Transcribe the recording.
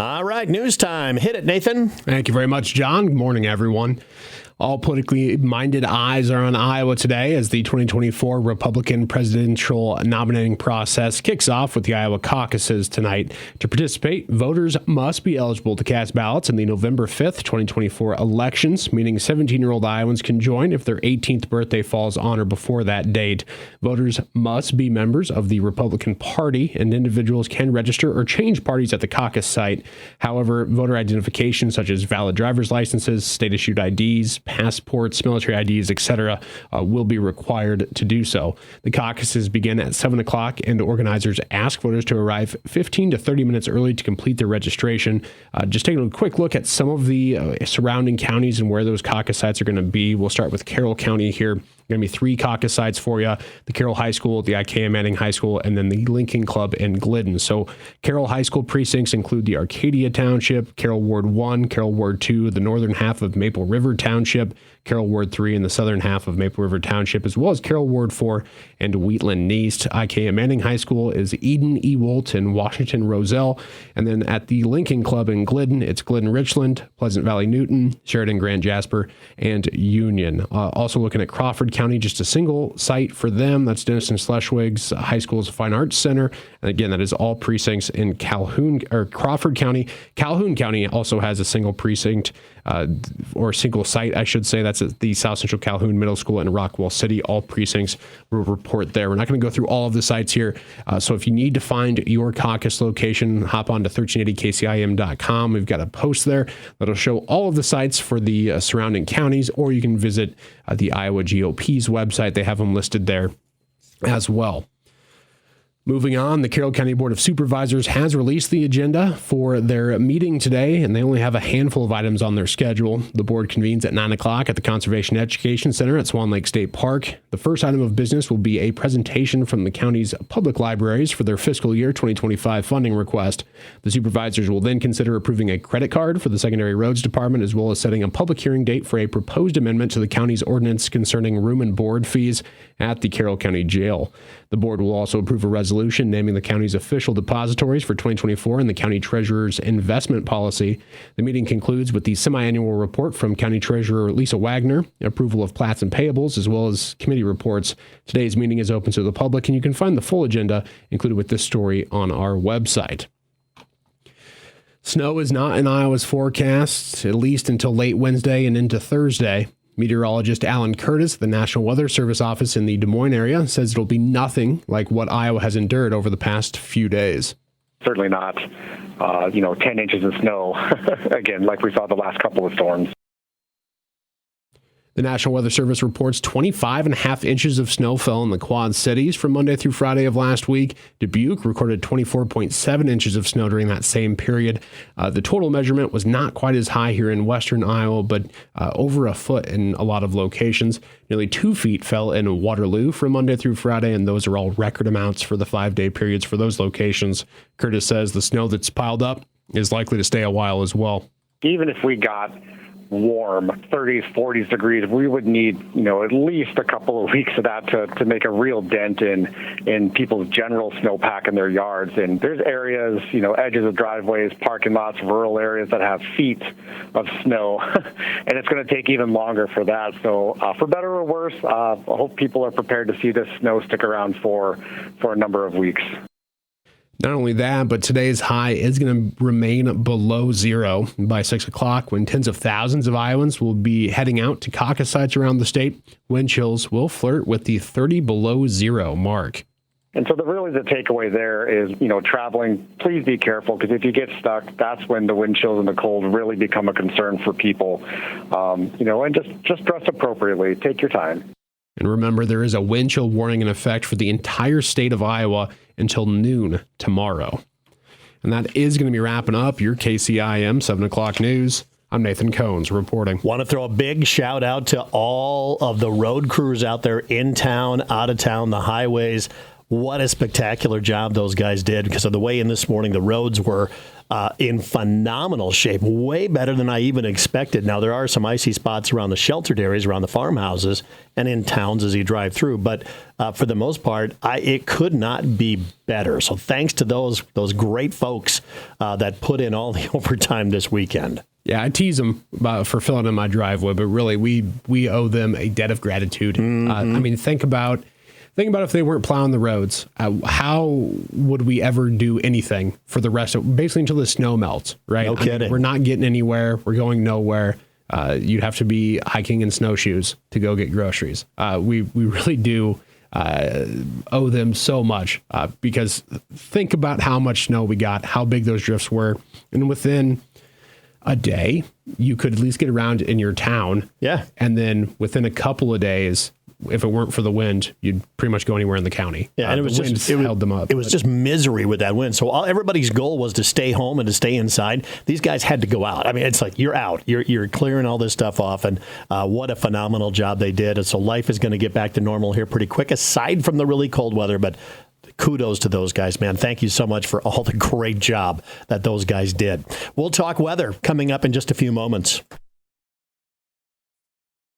All right, news time. Hit it, Nathan. Thank you very much, John. Good morning, everyone. All politically minded eyes are on Iowa today as the 2024 Republican presidential nominating process kicks off with the Iowa caucuses tonight. To participate, voters must be eligible to cast ballots in the November 5th, 2024 elections, meaning 17-year-old Iowans can join if their 18th birthday falls on or before that date. Voters must be members of the Republican Party, and individuals can register or change parties at the caucus site. However, voter identification such as valid driver's licenses, state-issued IDs, passports, military IDs, etc., will be required to do so. The caucuses begin at 7 o'clock, and organizers ask voters to arrive 15 to 30 minutes early to complete their registration. Just taking a quick look at some of the surrounding counties and where those caucus sites are going to be. We'll start with Carroll County here. Going to be 3 caucus sites for you: the Carroll High School, the KCIM Manning High School, and then the Lincoln Club in Glidden. So Carroll High School precincts include the Arcadia Township, Carroll Ward 1, Carroll Ward 2, the northern half of Maple River Township, Carroll Ward 3, and the southern half of Maple River Township, as well as Carroll Ward 4 and Wheatland Neast. KCIM Manning High School is Eden, Ewoldt, and Washington Roselle. And then at the Lincoln Club in Glidden, it's Glidden Richland, Pleasant Valley Newton, Sheridan Grand Jasper, and Union. Also looking at Crawford County, just a single site for them. That's Denison Schleswig's High School's Fine Arts Center. And again, that is all precincts in Crawford County. Calhoun County also has a single precinct, or single site, I should say. That's at the South Central Calhoun Middle School in Rockwell City. All precincts will report there. We're not going to go through all of the sites here. So if you need to find your caucus location, hop on to 1380kcim.com. We've got a post there that'll show all of the sites for the surrounding counties, or you can visit the Iowa GOP's website. They have them listed there as well. Moving on, the Carroll County Board of Supervisors has released the agenda for their meeting today, and they only have a handful of items on their schedule. The board convenes at 9 o'clock at the Conservation Education Center at Swan Lake State Park. The first item of business will be a presentation from the county's public libraries for their fiscal year 2025 funding request. The supervisors will then consider approving a credit card for the Secondary Roads Department, as well as setting a public hearing date for a proposed amendment to the county's ordinance concerning room and board fees at the Carroll County Jail. The board will also approve a resolution naming the county's official depositories for 2024 and the county treasurer's investment policy. The meeting concludes with the semi-annual report from County Treasurer Lisa Wagner, approval of plats and payables, as well as committee reports. Today's meeting is open to the public, and you can find the full agenda included with this story on our website. Snow is not in Iowa's forecast, at least until late Wednesday and into Thursday. Meteorologist Alan Curtis, the National Weather Service office in the Des Moines area, says it'll be nothing like what Iowa has endured over the past few days. Certainly not, 10 inches of snow, again, like we saw the last couple of storms. The National Weather Service reports 25.5 inches of snow fell in the Quad Cities from Monday through Friday of last week. Dubuque recorded 24.7 inches of snow during that same period. The total measurement was not quite as high here in western Iowa, but over a foot in a lot of locations. Nearly 2 feet fell in Waterloo from Monday through Friday, and those are all record amounts for the 5-day periods for those locations. Curtis says the snow that's piled up is likely to stay a while as well. Even if we got warm, 30s, 40s degrees, we would need, at least a couple of weeks of that to make a real dent in people's general snowpack in their yards. And there's areas, edges of driveways, parking lots, rural areas that have feet of snow, and it's going to take even longer for that. So for better or worse, I hope people are prepared to see this snow stick around for a number of weeks. Not only that, but today's high is going to remain below zero by 6 o'clock when tens of thousands of Iowans will be heading out to caucus sites around the state. Wind chills will flirt with the 30 below zero mark. And so the takeaway there is, traveling, please be careful, because if you get stuck, that's when the wind chills and the cold really become a concern for people. And just dress appropriately. Take your time. And remember, there is a wind chill warning in effect for the entire state of Iowa until noon tomorrow. And that is going to be wrapping up your KCIM 7 o'clock news. I'm Nathan Cones reporting. Want to throw a big shout out to all of the road crews out there in town, out of town, the highways, what a spectacular job those guys did because of the way in this morning the roads were in phenomenal shape, way better than I even expected. Now, there are some icy spots around the sheltered areas, around the farmhouses, and in towns as you drive through. But for the most part, it could not be better. So thanks to those great folks that put in all the overtime this weekend. Yeah, I tease them for filling in my driveway, but really we owe them a debt of gratitude. Mm-hmm. I mean, think about if they weren't plowing the roads, how would we ever do anything for the rest of basically until the snow melts, right? No kidding. I mean, we're not getting anywhere. We're going nowhere. You'd have to be hiking in snowshoes to go get groceries. We really do owe them so much because think about how much snow we got, how big those drifts were, and within a day, you could at least get around in your town. Yeah. And then within a couple of days, if it weren't for the wind, you'd pretty much go anywhere in the county. Yeah, and it was just held them up. It was just misery with that wind. So everybody's goal was to stay home and to stay inside. These guys had to go out. I mean, it's like you're out. You're clearing all this stuff off, and what a phenomenal job they did. And so life is going to get back to normal here pretty quick, aside from the really cold weather. But kudos to those guys, man. Thank you so much for all the great job that those guys did. We'll talk weather coming up in just a few moments.